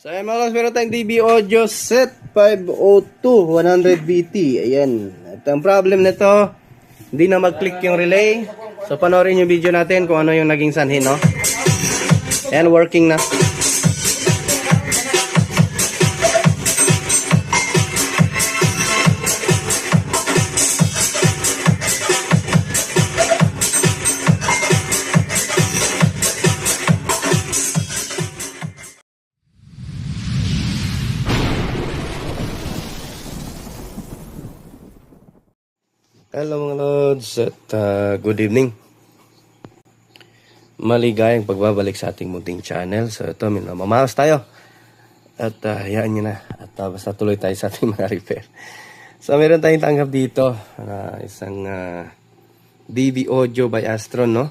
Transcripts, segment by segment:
So ayan mga lods, meron tayong DB Audio Set 502 100BT. Ayan. At ang problem nito, hindi na mag-click yung relay. So panoorin yung video natin kung ano yung naging sanhin, no? Ayan, working na. Hello mga lods at good evening. Maligayang pagbabalik sa ating munting channel. So ito, mamamas tayo. At hayaan nyo na. At basta tuloy tayo sa ating mga repair. So meron tayong tanggap dito. Isang DB Audio by Astron, no?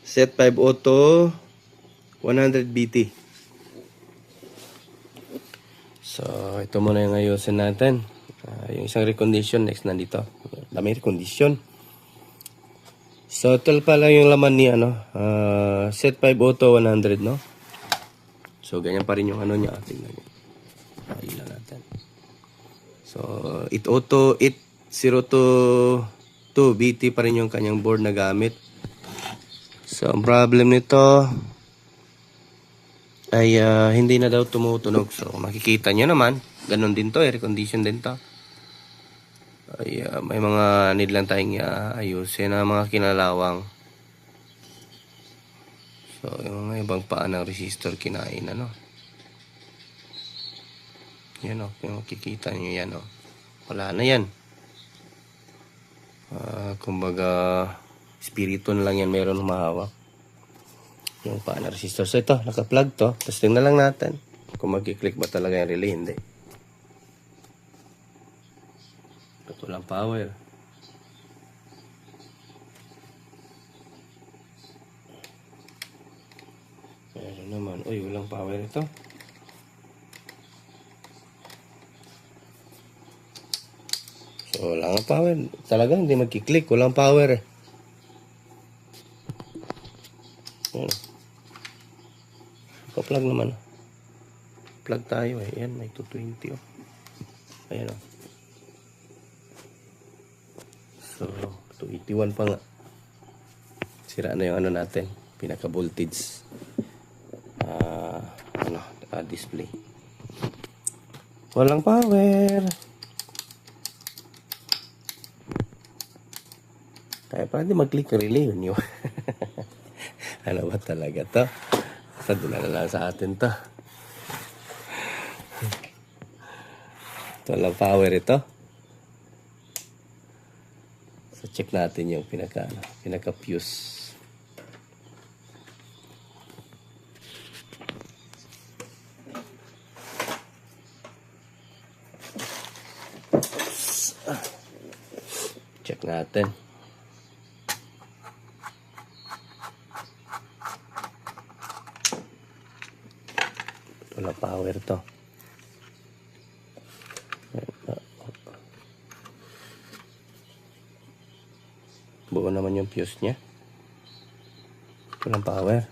Set 502 100BT. So ito muna yung ayusin natin. Yung isang recondition, next nandito. Dami recondition. So, ito pala yung laman ni set 502 100, no? So, ganyan pa rin yung ano niya. Tingnan nyo. Ilan natin. So, 802, 8022 BT pa rin yung kanyang board na gamit. So, ang problem nito ay hindi na daw tumutunog. So, makikita nyo naman. Ganon din to, recondition din to. Ay, may mga need lang tayong ayusin na mga kinalawang. So, yung mga ibang paan ng resistor kinain, ano. Yan o, yung makikita nyo yan o. Wala na yan. Kumbaga, spirito na lang yan, meron humahawak. Yung paan ng resistor. So, ito, naka-plug to. Tapos tingnan lang natin kung mag-click ba talaga yung relay, hindi. Ito lang power. Meron naman. Uy, walang power ito. So, wala nga power. Talaga, hindi magkiklik. Walang power eh. Ayan. Plug naman. Plug tayo eh. Ayan, may 220 oh. Ayan oh. So, 281 pa nga. Sira na yung ano natin. Pinaka voltage. Display. Walang power. Kaya pa hindi mag-click relay yun yun. Ano ba talaga to? Basta dinala lang sa atin to. Walang power ito. So, check natin yung pinaka fuse. Check natin. Wala power to. Buo naman yung fuse niya. Walang power.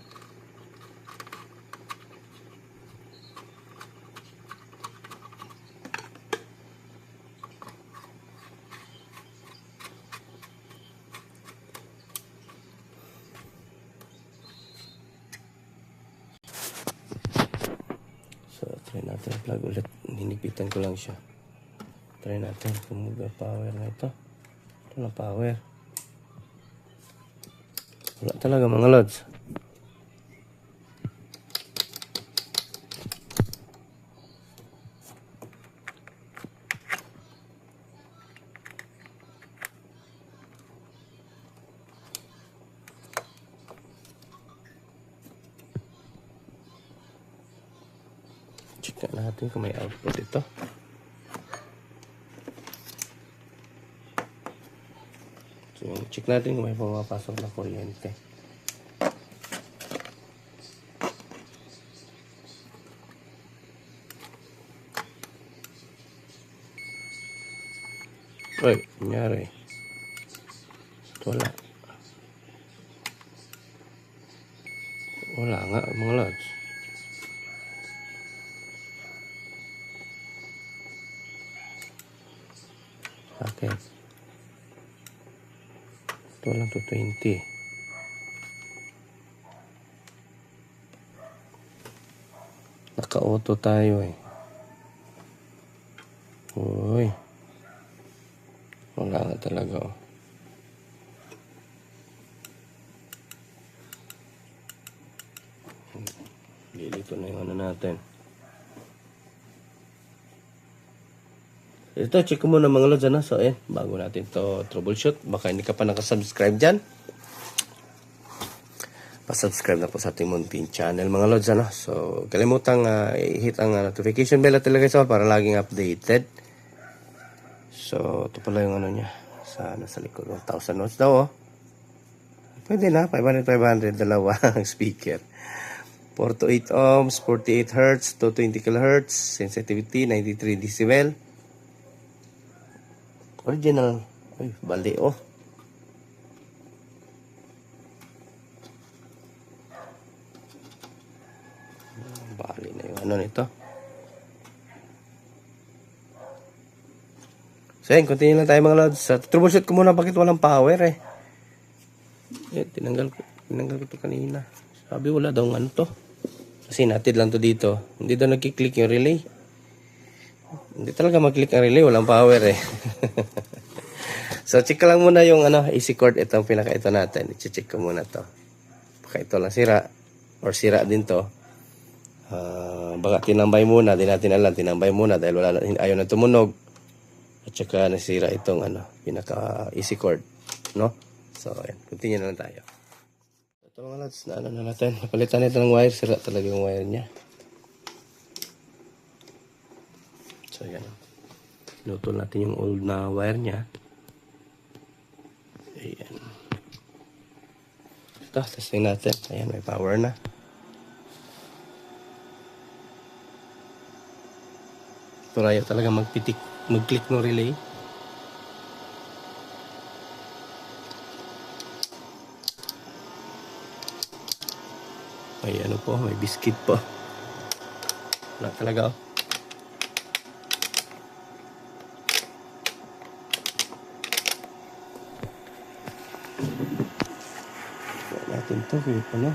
So, try natin plug ulit. Hinipitan ko lang siya. Try natin kung mag-power na ito. Walang power. Wala talaga mga lods. Check natin kung may output ito. So, check natin kung may pumapasok na kuryente. Uy, nangyari. Wala. Wala nga mga lods. Okay. Ito lang to 20. Naka-auto tayo eh. Uy. Wala nga talaga oh. Dito na yung ano natin. Ito, check ko muna mga lods, ano? So, ayan, bago natin to troubleshoot. Baka hindi ka pa nakasubscribe dyan. Pa-subscribe na po sa ating Moonpin channel, mga lods, ano? So, kalimutang i-hit ang notification bell at ilagay sa all para laging updated. So, ito pala yung ano niya. Sa likod, 1,000 watts daw, oh. Pwede na, 500, dalawa ang speaker. 4 to 8 ohms, 48 Hz, 220 kHz, sensitivity, 93 decibel. Original. Ay, bali, oh. Bali na yung ano nito. So, yan, continue lang tayo mga lods. Troubleshoot ko muna bakit walang power eh. Yan, tinanggal ko to kanina. Sabi wala daw ano to. Kasi natid lang to dito. Hindi daw nagkiklik yung relay. Hindi talaga mag-click ang relay. Walang power eh. So, check ka lang muna yung ano, AC cord. Itong pinaka-ito natin. I-check ko muna to. Baka ito lang sira. Or sira din to. Baka tinambay muna. Di natin alam. Tinambay muna dahil wala, ayaw na tumunog. At saka nasira itong ano, pinaka-AC cord. No? So, ayan. Continue na lang tayo. Ito mga lads, na ano na natin. Napalitan ito ng wire. Sira talaga yung wire niya. So, yan. Nutol natin yung old na wire niya. Ayan. Ito, testing natin. Ayan, may power na. Ito raya talaga mag-click ng relay. May ano po, may biscuit po. Wala talaga oh. Natin to, ano?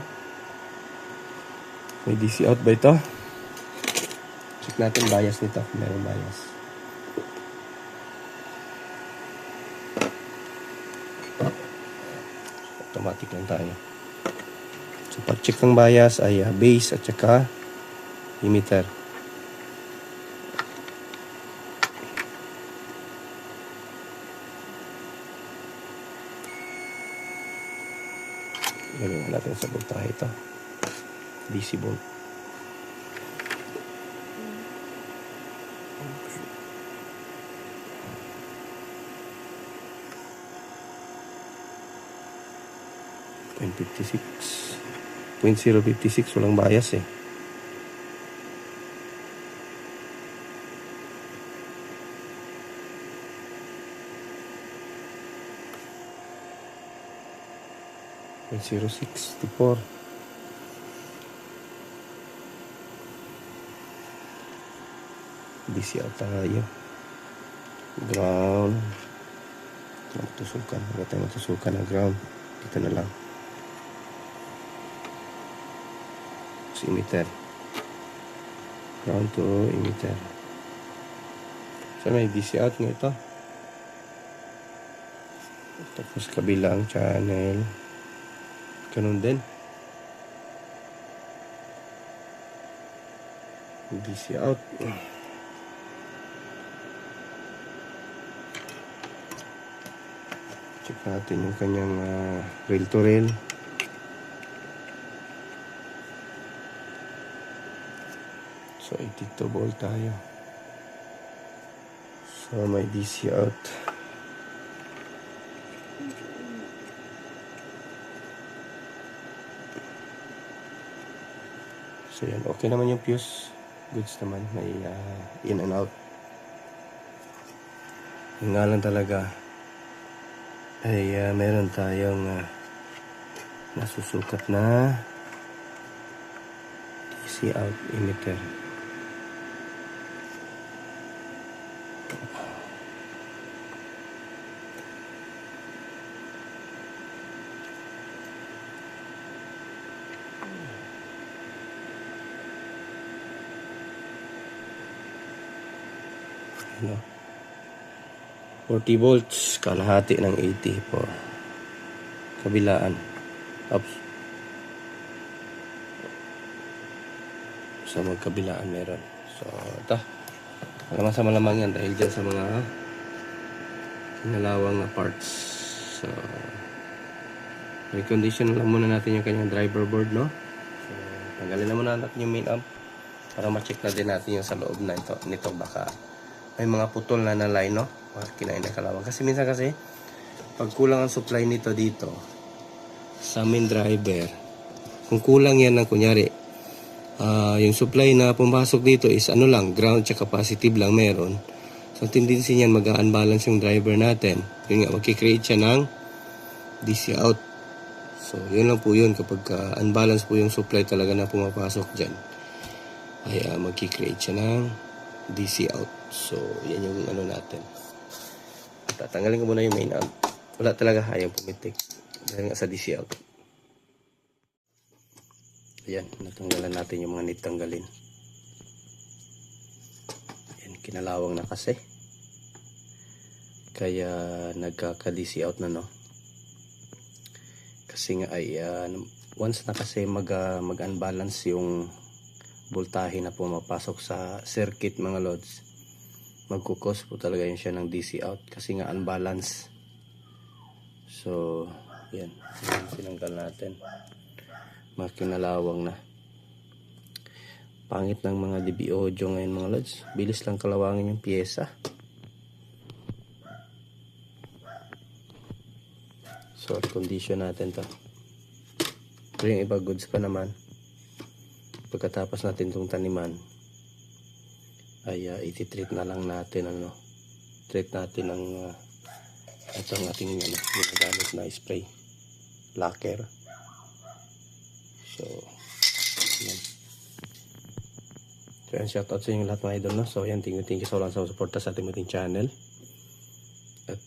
May DC out ba ito? Check natin bias nito. Meron bias. Automatic lang tayo. So, pag-check ng bias ay base at saka emitter. Lagyan natin sa voltahe ito. DC volt. .056 walang bias eh. .064 DC out tayo. Ground. Matusukan. Huwag tayo matusukan ng ground. Dito na lang. Emitter. Ground to emitter. So may DC out nga ito. Tapos kabilang channel. Ganun din. DC out. Check natin yung kanyang rail to rail. So, 82 volt tayo. So, may DC out. So, yan. Okay naman yung fuse. Goods naman. May in and out. Yung nga lang talaga ay meron tayong nasusukat na DC out emitter. Ano? 40 volts, kalahati ng 80 po. Kabilaan. Oops. Sa magkabilaan meron. So, ito. Malamang sa malamang yan dahil dyan sa mga nalawang na parts. So, recondition lang muna natin yung kanyang driver board, no? So, tanggalin na muna natin yung main amp para ma-check na din natin yung sa loob na nito baka may mga putol na line, no? Kinain na kalawang. Kasi minsan kasi, pag kulang ang supply nito dito sa main driver, kung kulang yan ng kunyari, yung supply na pumasok dito is ano lang, ground tsaka positive lang meron. So, tendency niyan mag-unbalance yung driver natin. Yun nga, magkikreate siya ng DC out. So, yun lang po yun. Kapag unbalance po yung supply talaga na pumapasok dyan, ay magkikreate siya ng DC out. So, yan yung ano natin. Tatanggalin ko muna yung main amp. Wala talaga hayang pumitik. Dahil nga sa DC out. Ayan, natanggalan natin yung mga need tanggalin. Ayan, kinalawang na kasi. Kaya nagkaka-DC out na, no? Kasi nga ay once na kasi mag-unbalance yung voltahe na pumapasok sa circuit mga lods, magkukos po talaga yun siya ng DC out kasi nga unbalance. So, yan. Tinanggal natin. Makinalawang na. Pangit ng mga DB audio ngayon mga lods. Bilis lang kalawangin yung pyesa. So, condition natin to. Pero yung iba goods pa naman. Pagkatapos natin itong taniman, ay iti-treat na lang natin, ano. Treat natin ang itong ating ginagamit na spray. Lacquer. So, yan. So, yan, shoutout sa inyo lahat mga idol, no? So, yan, thank you so lang sa suporta sa ating channel. At,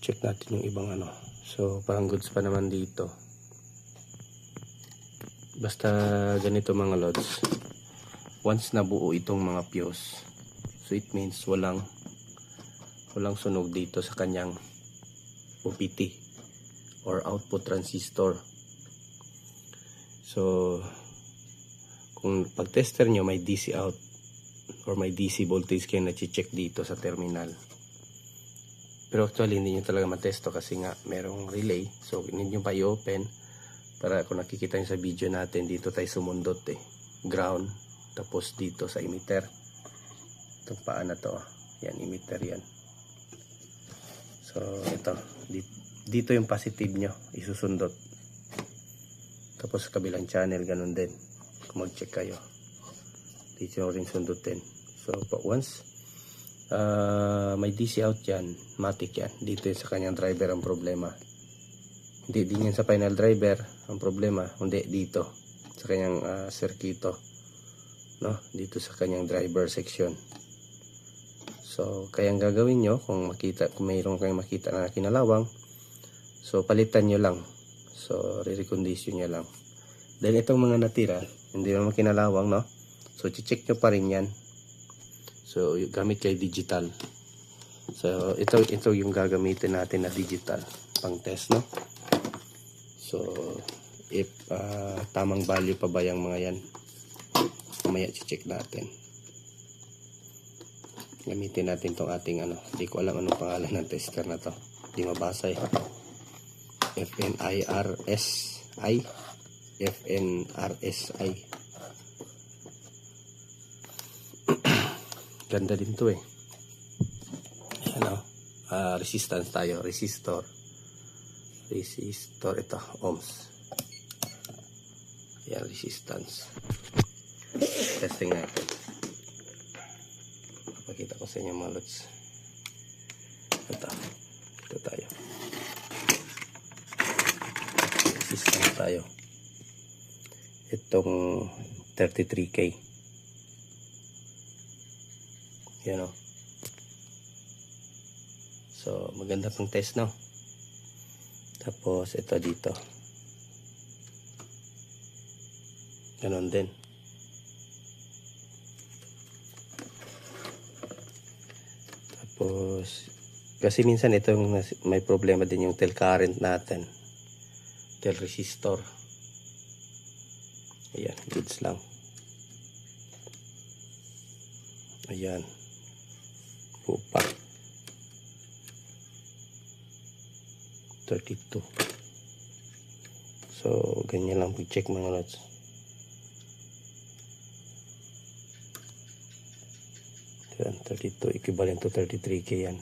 check natin yung ibang ano. So, parang goods pa naman dito. Basta ganito mga lods. Once nabuo itong mga fuse, so it means walang sunog dito sa kanyang OPT or output transistor. So, kung pag-tester nyo may DC out or may DC voltage kayo na check dito sa terminal. Pero actually hindi nyo talaga matesto kasi nga merong relay. So, hindi nyo pa i-open para kung nakikita nyo sa video natin, dito tayo sumundot ground. Tapos dito sa emitter. Itong paa na to. Yan, emitter yan. So, ito. Dito yung positive nyo. Isusundot. Tapos sa kabilang channel, ganun din. Kung mag-check kayo. Dito yung rin sundutin. So, once may DC out yan, matic yan. Dito yung sa kanyang driver ang problema. Hindi din yan sa final driver ang problema. Hindi dito. Sa kanyang circuito. No? Dito sa kanyang driver section. So, kaya ang gagawin nyo, kung mayroon kayong makita na kinalawang, so, palitan nyo lang. So, re-recondition nyo lang. Dahil itong mga natira, hindi naman kinalawang, no? So, check nyo pa rin yan. So, gamit kayo digital. So, ito yung gagamitin natin na digital pang test, no? So, if tamang value pa ba yung mga yan, mamaya check natin. Gamitin natin tong ating ano, hindi ko alam anong pangalan ng tester na to, hindi mabasa FNRSI. Ganda din to ano, resistance tayo, resistor ito, ohms. Yan, resistance. Testing natin. Pakita ko sa inyo mga lods. Ito tayo. Resistance tayo. Itong 33K. Yan o. So, maganda pang test, no? Tapos, ito dito. Ganon din. Tapos, kasi minsan ito may problema din yung tail current natin. Tail resistor. Ayan, goods lang. Ayan. Pupa. 32. So, ganyan lang pag-check mga lods. Yan, 32. Equivalent to 33K yan.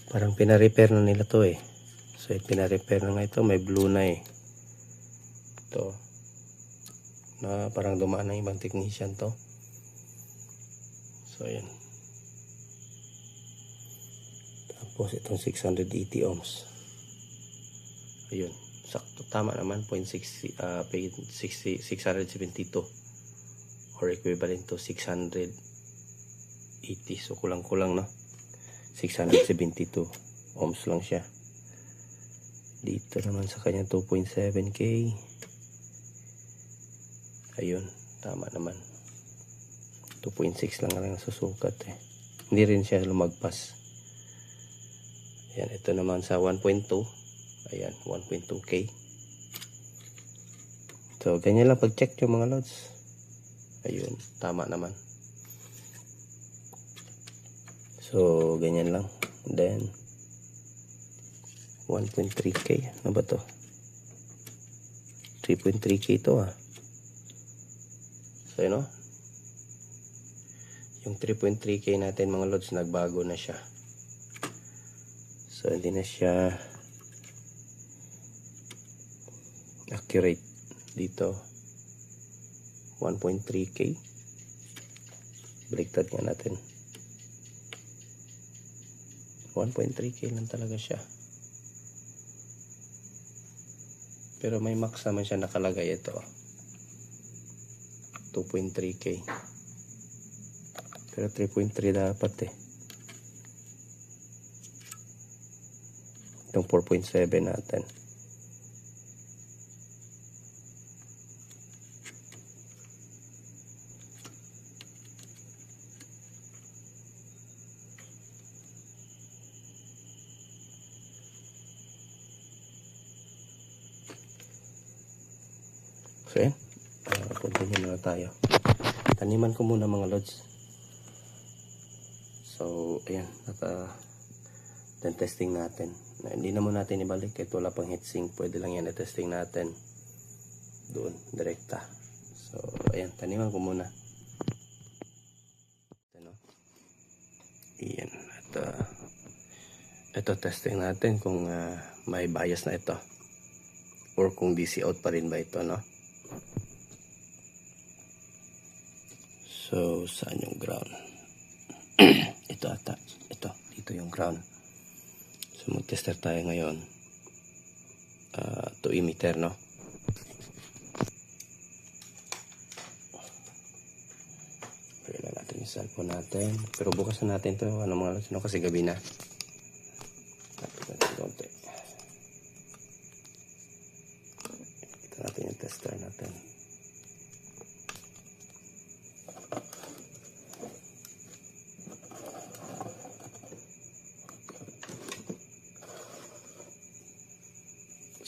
Parang pina-repair na nila to eh. So, pina-repair na nga ito. May blue na eh. Ito. Na parang dumaan ng ibang technician to. So, ayan. Tapos, itong 680 ohms. Ayun. Sakto. Tama naman. 672. Or equivalent to 680. So, kulang-kulang, no? 672 ohms lang siya. Dito naman sa kanya 2.7K. Ayun. Tama naman. 2.6 lang ang susukat eh. Hindi rin siya lumagpas. Ayan, ito naman sa 1.2. Ayan, 1.2K. So, ganyan lang pag-check yung mga loads. Ayun, tama naman. So, ganyan lang. Then, 1.3K. Ano ba to? 3.3K to ah. So, yun o. Yung 3.3K natin mga loads, nagbago na siya. So, hindi na siya accurate dito. 1.3K. Baliktad nga natin. 1.3K lang talaga siya. Pero may max naman siya nakalagay ito. 2.3K. Pero 3.3 dapat eh. Itong 4.7 natin. So yan. Continue na tayo. Taniman ko muna mga lods. So, ayan, then testing natin. Hindi na muna natin ibalik. Ito wala pang heatsink. Pwede lang yan i-testing natin. Doon, direkta. So, ayan, taniman ko muna. Ano? Ayan. At, ito testing natin kung may bias na ito. Or kung DC out pa rin ba ito, no? So, saan yung ground? Ito ata. Ito. Dito yung ground. So, mag-tester tayo ngayon. 2 emitter, no? Pwede na natin yung cellphone natin. Pero bukas na natin ito. Ano mga lods? Kasi gabi na. Tapos natin konti. Ito natin yung tester natin.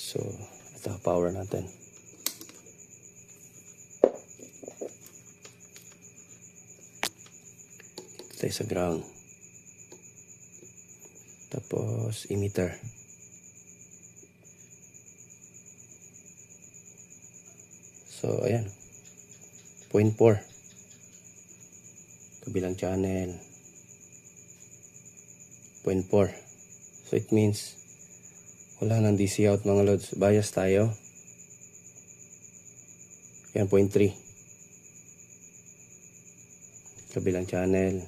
So, ito power natin. Ito tayo sa ground. Tapos, emitter. So, ayan. 0.4. Kabilang channel. 0.4. So, it means wala nang DC out mga lods. Bias tayo. Yan, 0.3. Kabilang channel.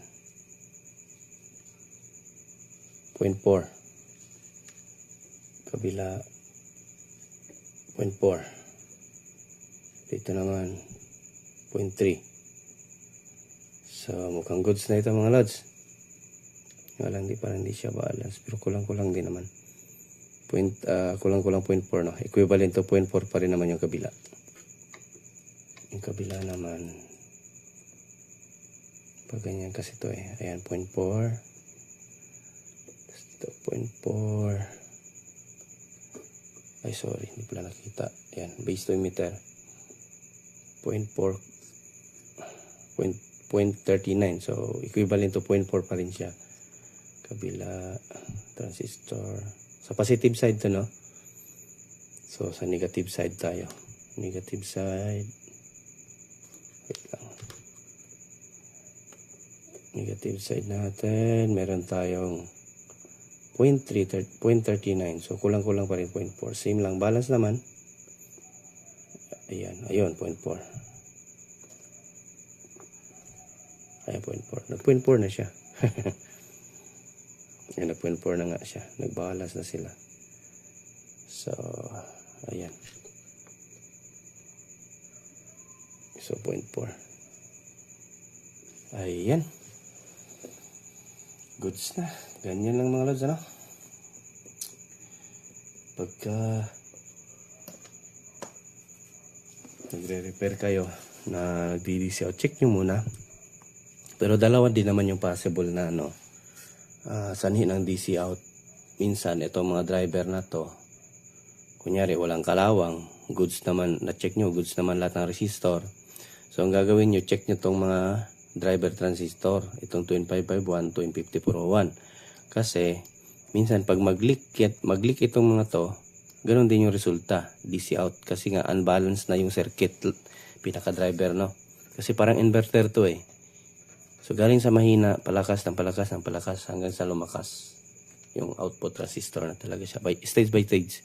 0.4. Kabila. 0.4. Dito naman. 0.3. So, mukhang goods na ito mga lods. Parang hindi siya balance. Pero kulang-kulang din naman. Kulang-kulang 0.4, no? Equivalent to 0.4 pa rin naman yung kabila. Yung kabila naman, pag ganyan kasi ito eh. Ayan, 0.4. Ito, 0.4. Ay, sorry, hindi pala nakita. Ayan, base to emitter. 0.4. 0.39. So, equivalent to 0.4 pa rin siya. Kabila, transistor. Sa positive side to, no? So, sa negative side tayo. Negative side. Wait lang. Negative side natin. Meron tayong 0.39. So, kulang-kulang pa rin 0.4. Same lang. Balance naman. Ayan. Ayun, 0.4. Ayan, 0.4. Nag-0.4 na siya. Ayan, nag-0.4 na nga siya. Nag-balance na sila. So, ayan. So, 0.4. Ayan. Goods na. Ganyan lang mga lods, ano? Pagka nagre-repair kayo na nag-DDC out, check nyo muna. Pero dalawa din naman yung possible na ano, sanhi ng DC out. Minsan, itong mga driver na to, kunyari walang kalawang, goods naman, na-check nyo, goods naman lahat ng resistor. So, ang gagawin nyo, check nyo itong mga driver transistor, itong 21551, 25401. Kasi, minsan pag mag-leak itong mga to, ganun din yung resulta, DC out. Kasi nga, unbalanced na yung circuit, pinaka-driver, no? Kasi parang inverter to eh. So, galing sa mahina, palakas ng palakas ng palakas hanggang sa lumakas yung output transistor na talaga siya. Stage by stage.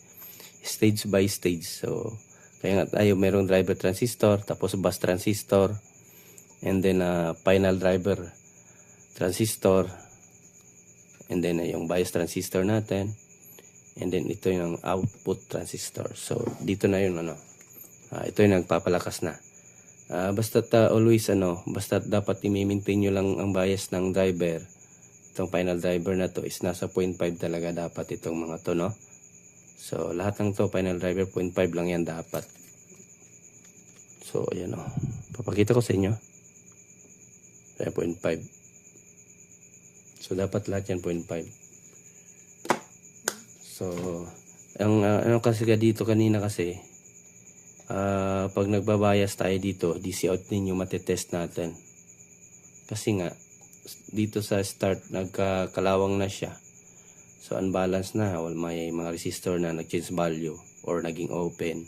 Stage by stage. So, kaya nga tayo merong driver transistor, tapos bus transistor, and then final driver transistor, and then yung bias transistor natin, and then ito yung output transistor. So, dito na yun, ano, ito yung nagpapalakas na. Basta't always, basta't dapat i-maintain nyo lang ang bias ng driver. Itong final driver na to is nasa 0.5 talaga dapat itong mga to, no? So, lahat ng to, final driver, 0.5 lang yan dapat. So, ayan o. Papakita ko sa inyo. Ayan, 0.5. So, dapat lahat yan 0.5. So, ang ano kasi dito kanina kasi, pag nagbabayas tayo dito, DC out ninyo matetest natin. Kasi nga, dito sa start, nagkakalawang na siya. So, unbalanced na. May mga resistor na nag-change value or naging open.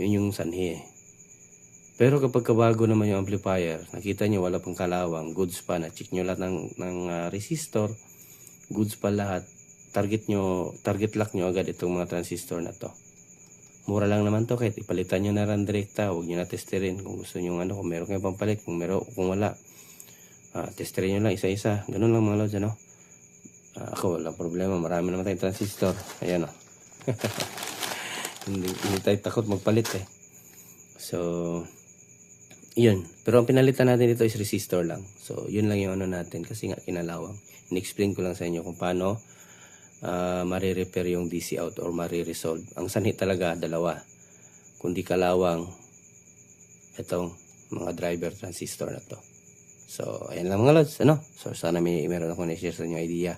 Yun yung sanhi. Pero kapag kabago naman yung amplifier, nakita nyo wala pang kalawang, goods pa, na-check nyo lahat ng resistor, goods pa lahat, target lock nyo agad itong mga transistor na to. Mura lang naman to, kahit ipalitan nyo na rin direkta, huwag nyo na testerin kung gusto nyo kung meron kayo pampalit, kung wala. Testerin nyo lang isa-isa. Ganun lang mga lods, ano? Ako, walang problema. Marami naman tayong transistor. Ayan, o. hindi tayo takot magpalit, eh. So, yun. Pero ang pinalitan natin dito is resistor lang. So, yun lang yung ano natin kasi nga kinalawang. In-explain ko lang sa inyo kung paano marirepair yung DC out or mariresolve. Ang sanhi talaga, dalawa. Kundi kalawang itong mga driver transistor na to. So, ayan lang mga lods, ano? So, sana meron ako na-share sa inyo idea.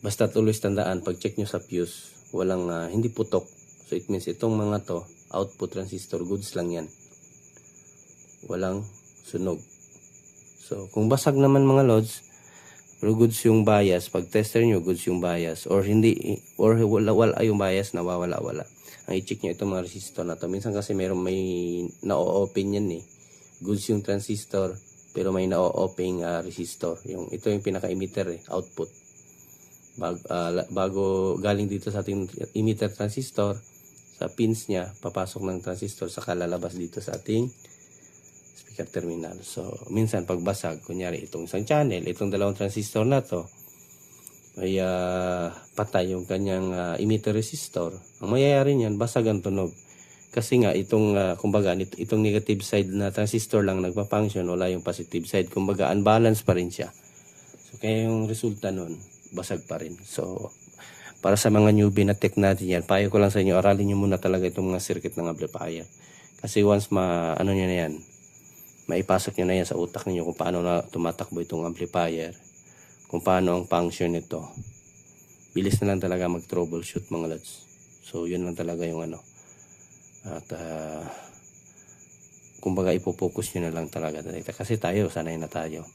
Basta tuloy tandaan, pag-check nyo sa fuse, walang, hindi putok. So, it means itong mga to, output transistor, goods lang yan. Walang sunog. So, kung basag naman mga lods, pero goods yung bias, pag tester nyo, goods yung bias. Or hindi, or wala yung bias, nawawala-wala. Ang i-check nyo itong mga resistor na to. Minsan kasi may na-open yan eh. Goods yung transistor, pero may na-open resistor. Ito yung pinaka-emitter eh, output. Bago galing dito sa ating emitter transistor, sa pins niya, papasok ng transistor, saka lalabas dito sa ating speaker terminal. So, minsan pagbasag, kunyari itong isang channel, itong dalawang transistor na to, ay patay yung kanyang emitter resistor. Ang mayayari niyan, basag ang tunog. Kasi nga, kumbaga, itong negative side na transistor lang nagpa-function, wala yung positive side. Kumbaga, unbalanced pa rin siya. So, kaya yung resulta nun, basag pa rin. So, para sa mga newbie na tech natin yan, payo ko lang sa inyo, aralin nyo muna talaga itong mga circuit ng amplifier. Kasi once ano nyo na yan, maipasok nyo na yan sa utak niyo kung paano na tumatakbo itong amplifier, kung paano ang function nito. Bilis na lang talaga mag-troubleshoot mga lods. So yun lang talaga yung ano. At kumbaga ipo-focus nyo na lang talaga. Kasi tayo, sanay na tayo.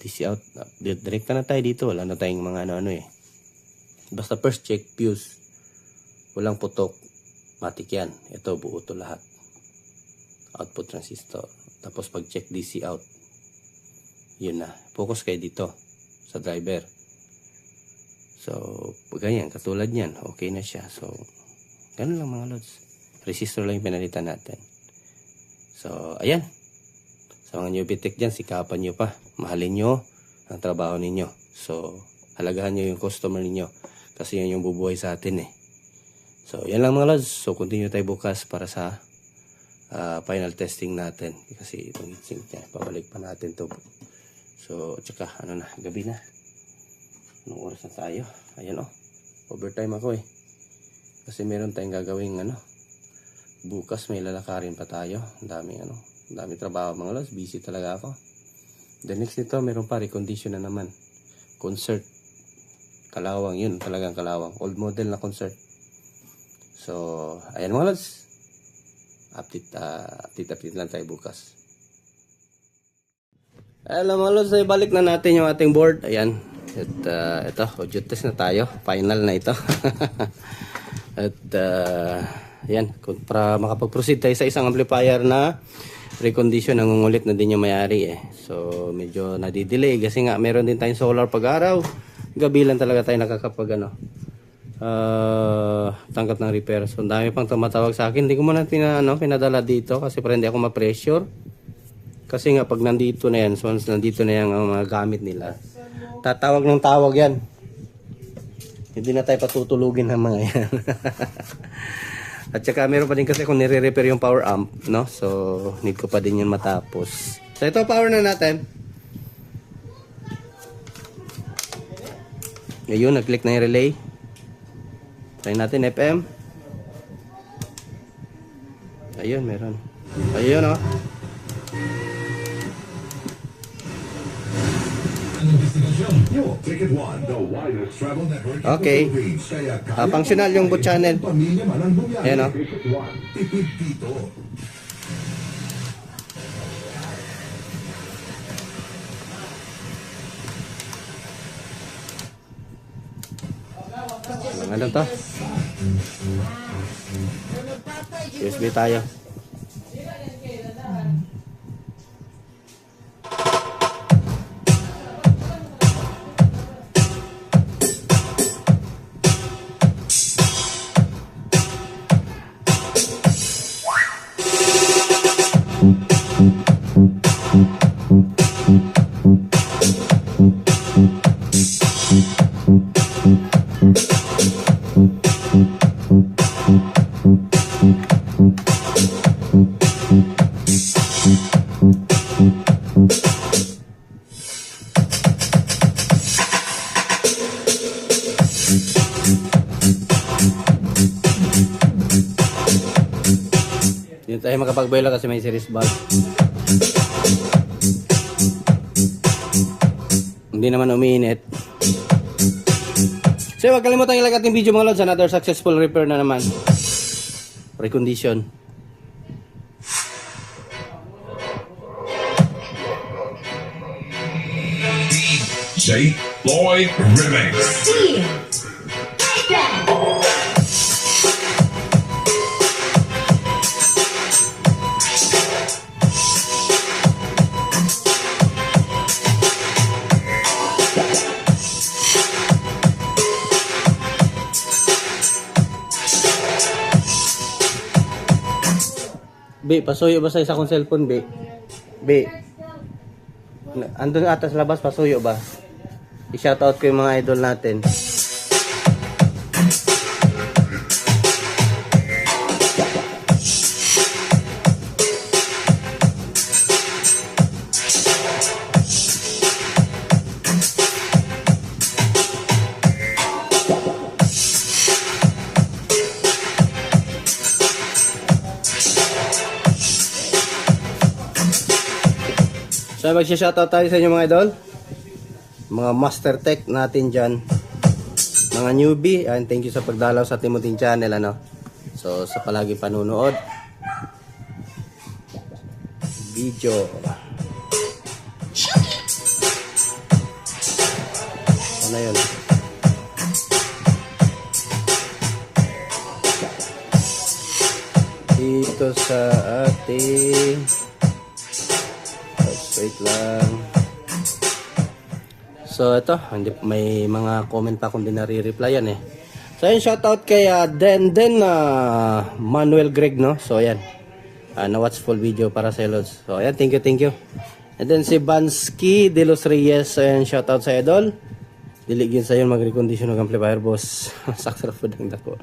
DC out, direkta na tayo dito. Wala na tayong mga ano-ano eh. Basta first check, fuse. Walang putok. Matik yan. Ito, buo to lahat. Output transistor. Tapos pag check DC out. Yun na. Focus kayo dito. Sa driver. So, ganyan. Katulad yan. Okay na siya. So, ganun lang mga lods. Resistor lang yung pinalitan natin. So, ayan. Sa mga newbie tech dyan, sikapan nyo pa. Mahalin nyo ang trabaho ninyo. So, halagahan nyo yung customer ninyo. Kasi yan yung bubuhay sa atin eh. So, yan lang mga lods. So, continue tayo bukas para sa final testing natin. Kasi itong heatsink niya, pabalik pa natin to. So, tsaka, ano na, gabi na. Anong oras na tayo? Ayan o. Overtime ako eh. Kasi meron tayong gagawing ano. Bukas may lalakarin pa tayo. Ang daming trabaho mga lods. Busy talaga ako. The next nito, meron pa recondition na naman. Concert. Kalawang yun. Talagang kalawang. Old model na concert. So, ayan mga lods. Update lang tayo bukas. Alam mga lods, balik na natin yung ating board. Ayan. At ito, audio test na tayo. Final na ito. At yan, para makapag-proceed tayo sa isang amplifier na recondition, nangungulit na din yung mayari eh. So medyo nadidelay kasi nga meron din tayong solar pag-araw. Gabi lang talaga tayo nakakapag tangkap ng repair. So dami pang tumatawag sa akin. Hindi ko muna pinadala dito kasi para hindi ako ma-pressure. Kasi nga pag nandito na yan, so once nandito na yan ang mga gamit nila, tatawag ng tawag yan. Hindi na tayo patutulugin ng mga yan. At saka meron pa din kasi kung nire-repair yung power amp, no? So need ko pa din yun matapos. So ito power na natin. Ngayon nag-click na yung relay. Try natin FM. Ayun, meron. Ayun oh. Okay. Functional yung boot channel. Ayan o. Ano to? USB tayo. Hindi tayo makapag-boil kasi may series valve. Hindi naman umiinit. So huwag kalimutan ilike ating video mga lods. Another successful repair na naman. Recondition. DJ Lloyd Remix. Be, pasuyo ba sa isa kong cellphone, Be? Be. Andun ata sa labas, pasuyo ba? I-shoutout ko yung mga idol natin. So magsha-shoutout tayo sa inyo mga idol. Mga master tech natin dyan. Mga newbie, and thank you sa pagdalaw sa Timothy channel, ano. So sa palagi panunood. Video. Ano yun? Dito sa ating wait lang. So ito, hindi, may mga comment pa akong di nare-replyan eh. So ayun, shoutout kay Manuel Greg, no. So ayan, na-watch full video para sa Lods. So ayan, thank you. And then si Bansky de los Reyes, so ayan, shoutout sa idol. Diligin sa yun mag-recondition ng amplifier, boss. Saksa po ng dako.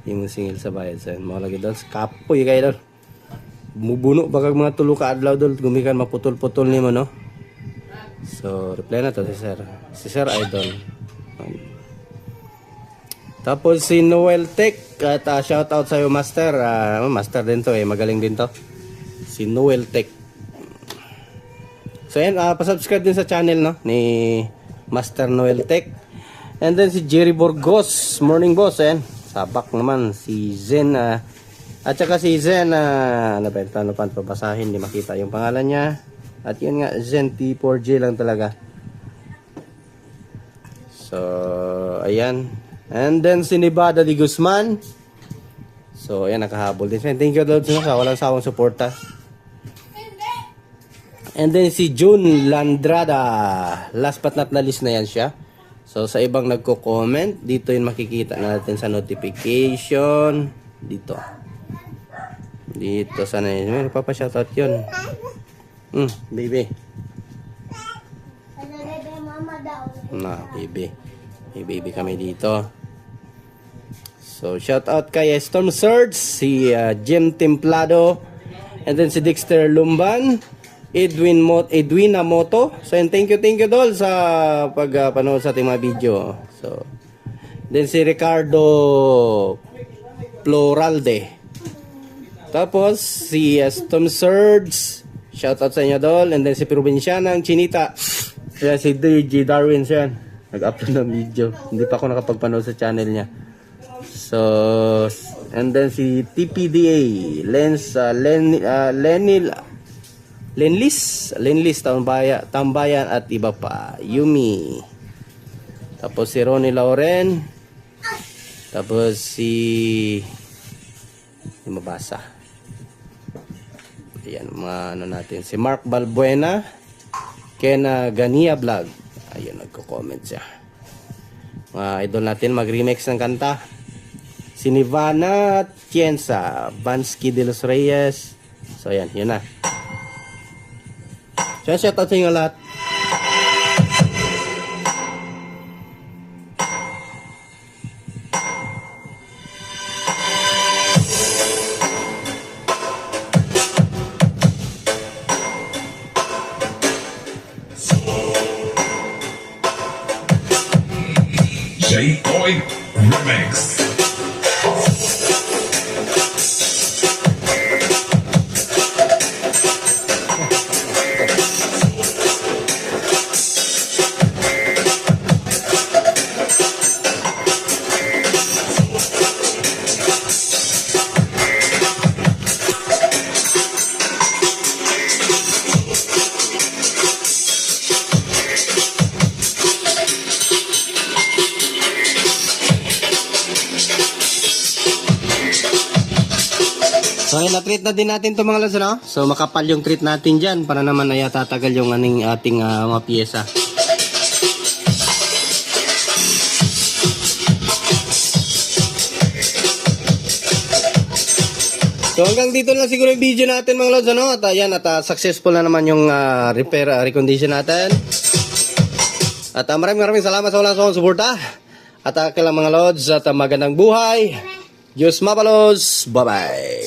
Yung singil sa bayad sa yun. Mga lagi doon. Kapoy kayo doon. Mubuno baka mga tulo ka adlaw doon. Gumikan maputol-putol ni mo, no? So, reply na to si Sir. Si Sir Idol. Tapos si Noel Tech. At shoutout sa'yo, Master. Master din to eh. Magaling din to. Si Noel Tech. So, yan. Pasubscribe din sa channel, no? Ni Master Noel Tech. And then si Jerry Burgos, morning boss, ayan. Sabak naman si Zen, at saka si Zen, ano pa pabasahin, hindi makita yung pangalan niya. At yun nga, Zen T4J lang talaga. So, ayan. And then si Nevada Di Guzman. So, ayan, nakahabol din. Thank you Lord sa walang sawang suporta. And then si June Landrada. Last but not the least na yan siya. So sa ibang nagko-comment, dito yung makikita natin sa notification. Dito. Dito sana yun. May nagpapa-shoutout yun. Baby. Baby. May baby kami dito. So shoutout kay Storm Surge, si Jim Templado, and then si Dexter Lumban, Edwina Moto. So and thank you dol sa pagpanood sa ating mga video. So then si Ricardo Ploralde. Tapos si Tom Surge, shoutout sa inyo dol. And then si Provincianang Chinita. Kaya si DJ Darwin siya, nag-upload ng video. Hindi pa ako nakapagpanood sa channel niya. So and then si TPDA Lenlis Tambayan at iba pa. Yumi. Tapos si Ronnie Lauren. Tapos si mabasa. Ayan, mga ano natin. Si Mark Balbuena. Kena Gania Vlog. Ayun, nagko-comment siya. Mga idol natin mag-remix ng kanta. Si Nivana Tienza. Bansky de los Reyes. So ayan, yun na. So, shoutout sa inyo lahat. J-Boy Remix. So ayun, na-treat na din natin ito mga lods, no? So makapal yung treat natin dyan para naman ay tatagal yung ating mga piyesa. So hanggang dito na siguro yung video natin mga lods, ano? At ayan, at successful na naman yung repair, recondition natin. At maraming salamat sa walang sawang suporta. At kailang mga lods, at magandang buhay. Diyos mapalos. Bye-bye.